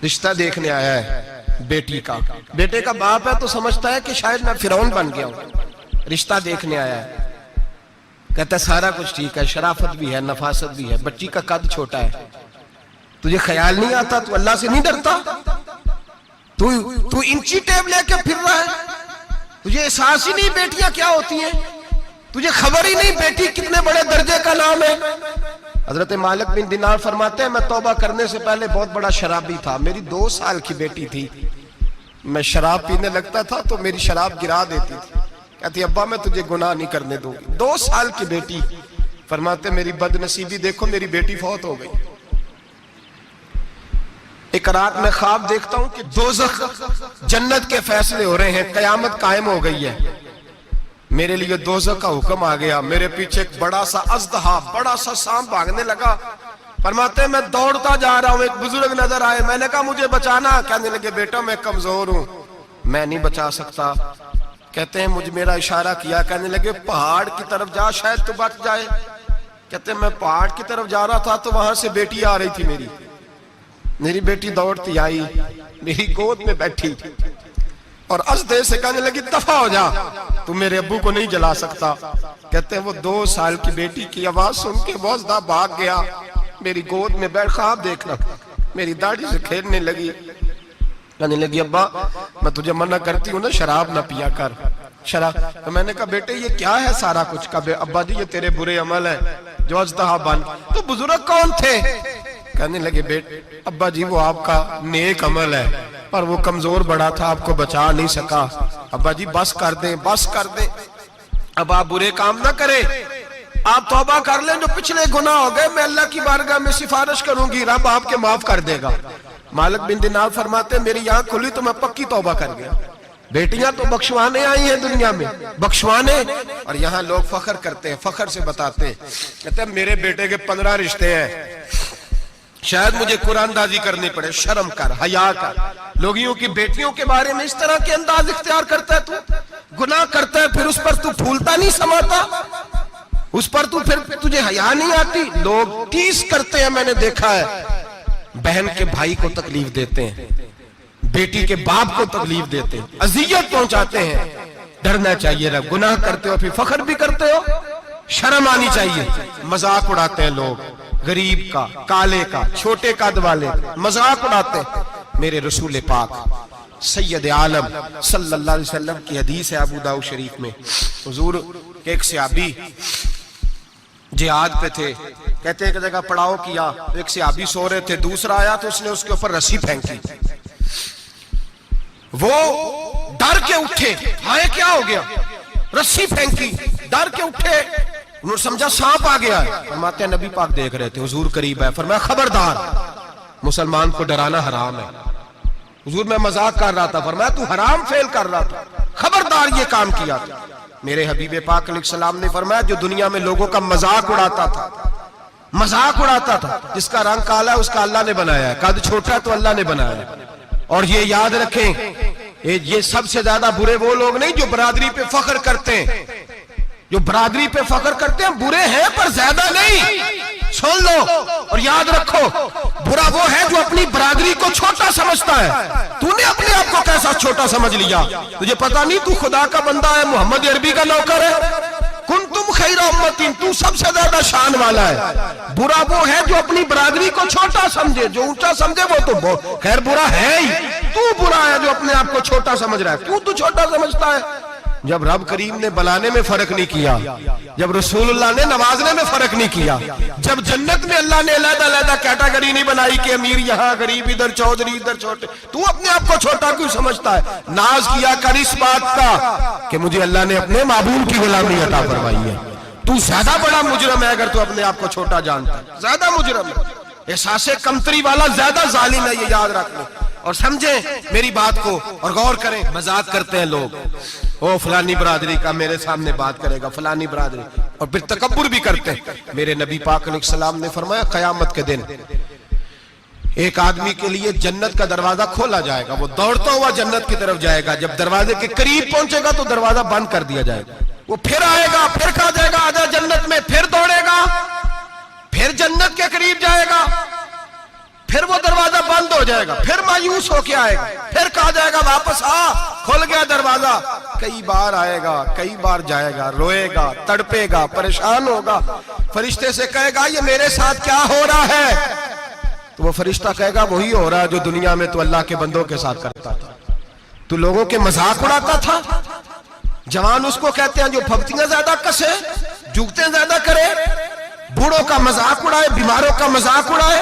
رشتہ دیکھنے آیا ہے بیٹی کا. بیٹے کا باپ ہے تو سمجھتا ہے کہ شاید میں فرعون بن گیا ہوں. رشتہ دیکھنے آیا ہے. کہتا ہے سارا کچھ ٹھیک ہے, شرافت بھی ہے, نفاست بھی ہے, بچی کا قد چھوٹا ہے. تجھے خیال نہیں آتا, تو اللہ سے نہیں ڈرتا؟ تو انچی ٹیپ لے کے پھر رہا ہے, تجھے احساس ہی نہیں بیٹیاں کیا ہوتی ہیں, تجھے خبر ہی نہیں بیٹی کتنے بڑے درجے کا نام ہے. حضرت مالک بن دینار فرماتے ہیں میں توبہ کرنے سے پہلے بہت بڑا شرابی تھا. میری 2 سال کی بیٹی تھی, میں شراب پینے لگتا تھا تو میری شراب گرا دیتی تھی. کہتی ابا میں تجھے گناہ نہیں کرنے دوں گی. 2 سال کی بیٹی. فرماتے میری بد نصیبی دیکھو, میری بیٹی فوت ہو گئی. ایک رات میں خواب دیکھتا ہوں کہ دوزخ جنت کے فیصلے ہو رہے ہیں, قیامت قائم ہو گئی ہے. میرے لیے دوزخ کا حکم آ گیا. میرے پیچھے ایک بڑا سا اژدہا, بڑا سا سانپ بھاگنے لگا. فرماتے ہیں میں دوڑتا جا رہا ہوں, ایک بزرگ نظر آئے. میں نے کہا مجھے بچانا. کہنے لگے بیٹا میں کمزور ہوں, میں نہیں بچا سکتا. کہتے ہیں مجھے میرا اشارہ کیا, کہنے لگے پہاڑ کی طرف جا شاید تو بچ جائے. کہتے ہیں میں پہاڑ کی طرف جا رہا تھا تو وہاں سے بیٹی آ رہی تھی. میری بیٹی دوڑتی آئی, میری گود میں بیٹھی اور اژدہے سے کہنے لگی دفع ہو جا, تو میرے ابو کو نہیں جلا سکتا. کہتے ہیں وہ 2 سال کی بیٹی کی آواز سن کے وہ اژدہا بھاگ گیا. میری گود میں بیٹھ خواب دیکھ رہا, میری داڑھی سے کھیلنے لگی. کہنے لگی ابا میں تجھے منع کرتی ہوں نا, شراب نہ پیا کر. شراب. تو میں نے کہا بیٹے یہ کیا ہے سارا کچھ؟ کا ابا جی یہ تیرے برے عمل ہے جو اژدہا بن. تو بزرگ کون تھے؟ کہنے لگے بیٹے ابا جی وہ آپ کا نیک عمل ہے, پر وہ کمزور بڑا تھا, آپ کو بچا نہیں سکا. ابا جی بس کر دیں, بس کر دیں, اب آپ برے کام نہ کریں, آپ توبہ کر لیں. جو پچھلے گناہ ہو گئے میں اللہ کی بارگاہ میں سفارش کروں گی, رب آپ کے معاف کر دے گا. مالک بن دینار فرماتے ہیں میری آنکھ کھلی تو میں پکی توبہ کر گیا. بیٹیاں تو بخشوانے آئی ہیں دنیا میں, بخشوانے. اور یہاں لوگ فخر کرتے ہیں, فخر سے بتاتے ہیں, کہتے ہیں میرے بیٹے کے 15 رشتے ہیں, شاید مجھے قرآن اندازی کرنی پڑے. شرم کر, حیا کر. لوگیوں کی بیٹیوں کے بارے میں اس طرح کے انداز اختیار کرتا ہے, تو گناہ کرتا ہے پھر اس پر تو پھولتا نہیں سماتا, اس پر تو پھر تجھے حیا نہیں آتی. لوگ ٹیس کرتے ہیں, میں نے دیکھا ہے, بہن کے بھائی کو تکلیف دیتے ہیں, بیٹی کے باپ کو تکلیف دیتے ہیں, اذیت پہنچاتے ہیں. ڈرنا چاہیے رب. گناہ کرتے ہو پھر فخر بھی کرتے ہو, شرم آنی چاہیے. مذاق اڑاتے ہیں لوگ, غریب کا, کالے کا, چھوٹے قد والے مذاق اڑاتے ہیں. میرے رسول پاک سید عالم صلی اللہ علیہ وسلم کی حدیث ہے ابو داؤد شریف میں. حضور کے ایک صحابی جہاد پہ تھے, کہتے ہیں ایک جگہ پڑاؤ کیا, ایک صحابی سو رہے تھے, دوسرا آیا تو اس نے اس کے اوپر رسی پھینکی. وہ ڈر کے اٹھے, ہائے کیا ہو گیا, رسی پھینکی, ڈر کے اٹھے, انہوں نے سمجھا سانپ آ گیا ہے. فرماتے ہیں نبی پاک دیکھ رہے تھے, حضور قریب ہے, فرمایا خبردار مسلمان کو ڈرانا حرام ہے. حضور میں مذاق کر رہا تھا, فرمایا تو حرام فعل کر رہا تھا, خبردار یہ کام کیا تھا. میرے حبیب پاک علیہ السلام نے فرمایا جو دنیا میں لوگوں کا مذاق اڑاتا تھا, مذاق اڑاتا تھا, جس کا رنگ کالا ہے اس کا اللہ نے بنایا ہے, قد چھوٹا ہے تو اللہ نے بنایا ہے. اور یہ یاد رکھیں یہ سب سے زیادہ برے وہ لوگ نہیں جو برادری پہ فخر کرتے ہیں, جو برادری پہ فخر کرتے ہیں برے ہیں پر زیادہ نہیں. سن لو اور یاد رکھو, برا وہ ہے جو اپنی برادری کو چھوٹا سمجھتا ہے. تو نے اپنے آپ کو کیسا چھوٹا سمجھ لیا؟ تجھے پتا نہیں تو خدا کا بندہ ہے, محمد عربی کا نوکر ہے. کنتم خیر امتین, تو سب سے زیادہ شان والا ہے. برا وہ ہے جو اپنی برادری کو چھوٹا سمجھے, جو اونچا سمجھے وہ تو خیر برا ہے ہی. تو برا ہے جو اپنے آپ کو چھوٹا سمجھ رہا ہے. کیوں تو چھوٹا سمجھتا ہے؟ جب رب کریم نے بلانے میں فرق نہیں کیا, جب رسول اللہ نے نوازنے میں فرق نہیں کیا, جب جنت میں اللہ نے علیحدہ علیحدہ کیٹیگری نہیں بنائی کہ امیر یہاں, غریب ادھر, چودھری ادھر, چھوٹے, تو اپنے آپ کو چھوٹا کیوں سمجھتا ہے؟ ناز کیا کر اس بات کا کہ مجھے اللہ نے اپنے معبود کی غلامی عطا فرمائی ہے. تو زیادہ بڑا مجرم ہے اگر تو اپنے آپ کو چھوٹا جانتا ہے, زیادہ مجرم ہے. احساس کمتری والا زیادہ ظالم ہے, یہ یاد رکھ لیں اور سمجھیں میری بات کو اور غور کریں. مذاق کرتے ہیں لوگ, او فلانی برادری کا میرے سامنے بات کرے گا, فلانی برادری, اور پھر تکبر بھی کرتے ہیں. میرے نبی پاک علیہ السلام نے فرمایا قیامت کے دن ایک آدمی کے لیے جنت کا دروازہ کھولا جائے گا, وہ دوڑتا ہوا جنت کی طرف جائے گا. جب دروازے کے قریب پہنچے گا تو دروازہ بند کر دیا جائے گا. وہ پھر آئے گا, پھر کہا جائے گا آجا جنت میں, پھر دوڑے گا, پھر جنت کے قریب جائے گا, پھر وہ دروازہ بند ہو جائے گا، پھر مایوس ہو کے آئے گا، پھر کہا جائے گا واپس آ، کھل گیا دروازہ، کئی بار آئے گا، کئی بار جائے گا، روئے گا، تڑپے گا، پریشان ہوگا، فرشتے سے کہے گا یہ میرے ساتھ کیا ہو رہا ہے؟ تو وہ فرشتہ کہے گا وہی ہو رہا ہے جو دنیا میں تو اللہ کے بندوں کے ساتھ کرتا تھا، تو لوگوں کے مذاق اڑاتا تھا۔ جوان اس کو کہتے ہیں جو پھپتیاں زیادہ کسے، جھکتے زیادہ کرے، بوڑھوں کا مذاق اڑائے، بیماروں کا مذاق اڑائے،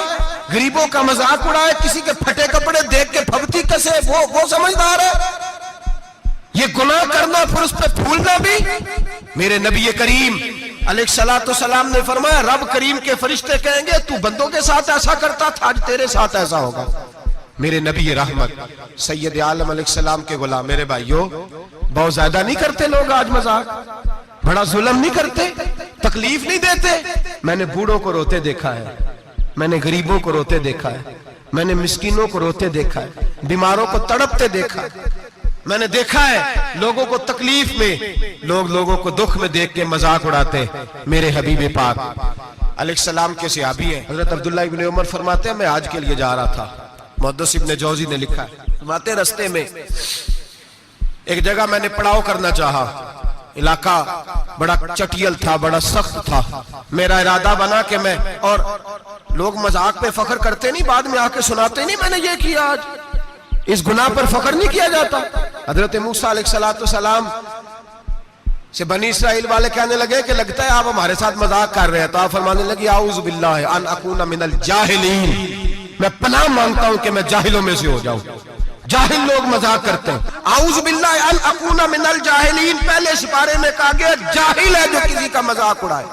غریبوں کا مذاق اڑائے، کسی کے پھٹے کپڑے دیکھ کے پھپتی کسے، وہ سمجھدار ہے؟ یہ گناہ کرنا پھر اس پہ پھولنا بھی۔ میرے نبی کریم علیہ السلام نے فرمایا رب کریم کے فرشتے کہیں گے تو بندوں کے ساتھ ایسا کرتا تھا، آج تیرے ساتھ ایسا ہوگا۔ میرے نبی رحمت سید عالم علیہ السلام کے غلام، میرے بھائیوں بہت زیادہ نہیں کرتے لوگ آج مذاق؟ بڑا ظلم نہیں کرتے؟ تکلیف نہیں دیتے؟ میں نے بوڑھوں کو روتے دیکھا ہے، میں نے غریبوں کو روتے دیکھا ہے، میں نے مسکینوں کو روتے دیکھا ہے، بیماروں کو تڑپتے دیکھا ہے، میں نے دیکھا ہے لوگوں کو تکلیف میں، لوگوں کو دکھ میں دیکھ کے مذاق اڑاتے۔ میرے حبیب پاک علیہ السلام کے صحابی ہیں حضرت عبداللہ ابن عمر فرماتے ہیں میں حج کے لیے جا رہا تھا، محدث ابن جوزی نے لکھا ہے، فرماتے رستے میں ایک جگہ میں نے پڑاؤ کرنا چاہا، علاقہ بڑا چٹیل تھا، بڑا سخت تھا، میرا ارادہ بنا کہ میں، اور لوگ مذاق پہ فخر کرتے نہیں، بعد میں آ کے سناتے نہیں میں نے یہ کیا، آج اس گناہ پر فخر نہیں کیا جاتا۔ حضرت موسیٰ علیہ السلام سے بنی اسرائیل والے کہنے لگے کہ لگتا ہے آپ ہمارے ساتھ مذاق کر رہے ہیں، تو آپ فرمانے لگے اعوذ باللہ ان اکون من الجاہلین، میں پناہ مانگتا ہوں کہ میں جاہلوں میں سے ہو جاؤں۔ جاہل لوگ مذاق کرتے ہیں، اعوذ باللہ ان اکون من الجاہلین، پہلے سپارے میں کہا گیا جاہل ہے جو کسی کا مذاق اڑائے،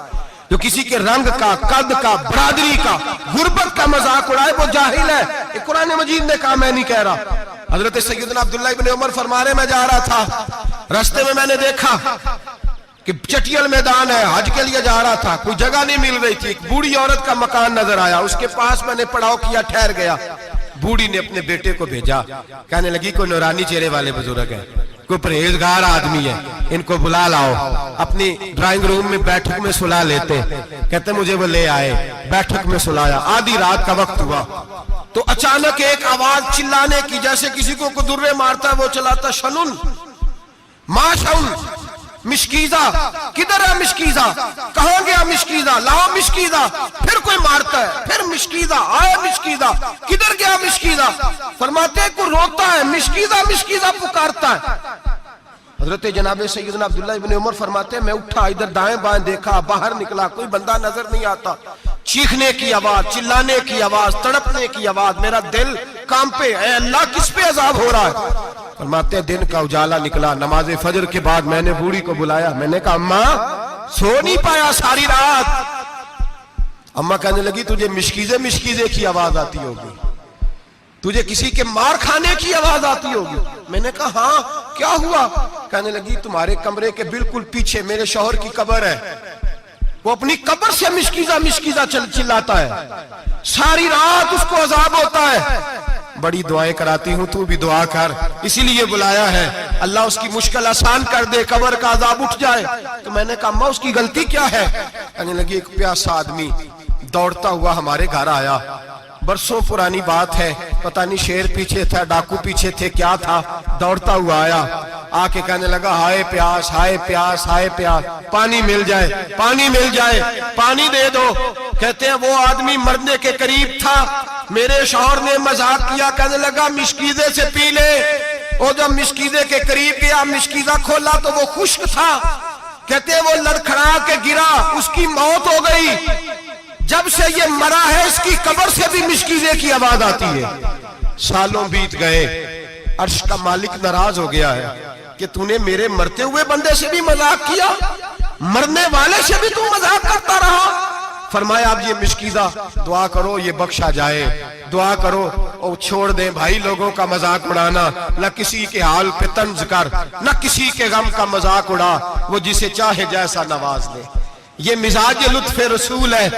جو کسی کے رنگ کا، قد کا، برادری کا، غربت کا مذاق اڑائے وہ جاہل ہے۔ یہ قرآن مجید نے کہا، میں نہیں کہہ رہا۔ حضرت سیدنا عبداللہ ابن عمر فرما رہے میں جا رہا تھا، رستے میں نے دیکھا کہ چٹیل میدان ہے، حج کے لیے جا رہا تھا، کوئی جگہ نہیں مل رہی تھی، ایک بوڑھی عورت کا مکان نظر آیا، اس کے پاس میں نے پڑاؤ کیا، ٹھہر گیا۔ بوڑھی نے اپنے بیٹے کو بھیجا، کہنے لگی کوئی نورانی چہرے والے بزرگ ہیں، کوئی پرہیزگار آدمی ہے، ان کو بلا لاؤ۔ اپنی ڈرائنگ روم میں بیٹھک میں سلا لیتے، کہتے مجھے وہ لے آئے، بیٹھک میں سلایا، آدھی رات کا وقت ہوا تو اچانک ایک آواز چلانے کی، جیسے کسی کو درے مارتا ہے وہ چلاتا، شنن ما شن مشکیزہ، کدھر ہے مشکیزہ، کہاں گیا مشکیزہ، لاؤ مشکیزہ، پھر کوئی مارتا ہے، پھر مشکیزہ، آئے مشکیزہ، کدھر گیا مشکیزہ، فرماتے ہیں کوئی روتا ہے، مشکیزہ مشکیزہ پکارتا ہے۔ حضرت جناب سیدنا عبداللہ ابن عمر فرماتے ہیں میں اٹھا، ادھر دائیں بائیں دیکھا، باہر نکلا، کوئی بندہ نظر نہیں آتا، چیخنے کی آواز، چلانے کی آواز، تڑپنے کی آواز، میرا دل کانپے، اے اللہ کس پہ عذاب ہو رہا ہے؟ فرماتے ہیں دن کا اجالا نکلا، نماز فجر کے بعد میں نے بوڑھی کو بلایا، میں نے کہا اماں سو نہیں پایا ساری رات؟ اماں کہنے لگی تجھے مشکیزے کی آواز آتی ہوگی، تجھے کسی کے مار کھانے کی آواز آتی ہوگی۔ میں نے کہا ہاں کیا ہوا؟ کہنے لگی تمہارے کمرے کے بالکل پیچھے میرے شوہر کی قبر ہے، وہ اپنی قبر سے مشکیزہ چلاتا ہے، ساری رات اس کو عذاب ہوتا ہے۔ بڑی دعائیں کراتی ہوں، تو بھی دعا کر، اسی لیے بلایا ہے، اللہ اس کی مشکل آسان کر دے، قبر کا عذاب اٹھ جائے۔ تو میں نے کہا اماں اس کی غلطی کیا ہے؟ کہنے لگی ایک پیاسا آدمی دوڑتا ہوا ہمارے گھر آیا، برسوں پرانی بات ہے، پتہ نہیں شیر پیچھے تھا، ڈاکو پیچھے تھے، کیا تھا، دوڑتا ہوا آیا، آ کے کہنے لگا ہائے پیاس، ہائے پیاس، ہائے پیاس، پانی مل جائے، پانی مل جائے، پانی دے دو۔ کہتے ہیں وہ آدمی مرنے کے قریب تھا، میرے شوہر نے مذاق کیا، کہنے لگا مشکیزے سے پی لے۔ وہ جب مشکیزے کے قریب گیا، مشکیزہ کھولا تو وہ خشک تھا، کہتے ہیں وہ لڑکھڑا کے گرا، اس کی موت ہو گئی۔ جب سے یہ مرا ہے اس کی قبر سے بھی مشکیزے کی آواز آتی ہے۔ سالوں بیت گئے، عرش کا مالک ناراض ہو گیا ہے کہ تو نے میرے مرتے ہوئے بندے سے بھی مذاق کیا، مرنے والے سے بھی تو مذاق کرتا رہا۔ فرمایا اب یہ مشکیزہ دعا کرو یہ بخشا جائے، دعا کرو اور چھوڑ دیں بھائی لوگوں کا مذاق اڑانا، نہ کسی کے حال پہ طنز کر، نہ کسی کے غم کا مذاق اڑا، وہ جسے چاہے جیسا نواز لے۔ یہ مزاج لطف رسول ہے.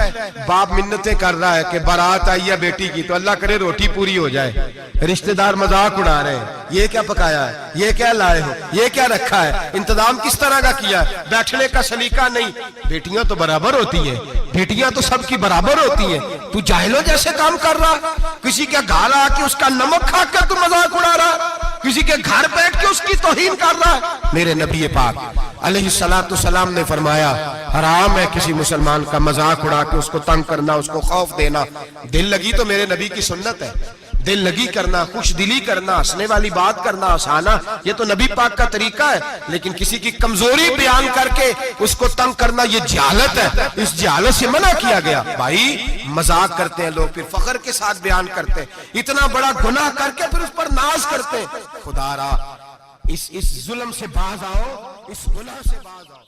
باپ منتیں کر رہا ہے کہ بارات آئی ہے بیٹی کی تو اللہ کرے روٹی پوری ہو جائے. رشتہ دار مذاق اڑا رہے ہیں, یہ کیا پکایا ہے, یہ کیا لائے ہو, یہ کیا رکھا ہے, انتظام کس طرح کا کیا ہے, بیٹھنے کا سلیقہ نہیں. بیٹیاں تو برابر ہوتی ہیں, بیٹیاں تو سب کی برابر ہوتی ہیں. تو جاہلوں جیسے کام کر رہا, کسی کے گھر آ کے اس کا نمک کھا کر تو مذاق اڑا رہا, کسی کے گھر بیٹھ کے اس کی توہین کر رہا ہے. میرے نبی پاک علیہ السلام نے فرمایا حرام ہے کسی مسلمان کا مذاق اڑا کے اس کو تنگ کرنا, اس کو خوف دینا. دل لگی تو میرے نبی کی سنت ہے, دل لگی کرنا, خوش دلی کرنا, ہنسنے والی بات کرنا, ہنسانا, یہ تو نبی پاک کا طریقہ ہے. لیکن کسی کی کمزوری بیان کر کے اس کو تنگ کرنا یہ جہالت ہے, اس جہالت سے منع کیا گیا. بھائی مذاق کرتے ہیں لوگ, پھر فخر کے ساتھ بیان کرتے ہیں, اتنا بڑا گناہ کر کے پھر اس پر ناز کرتے ہیں. خدا را اس ظلم سے باز آؤ, اس گناہ سے باز آؤ.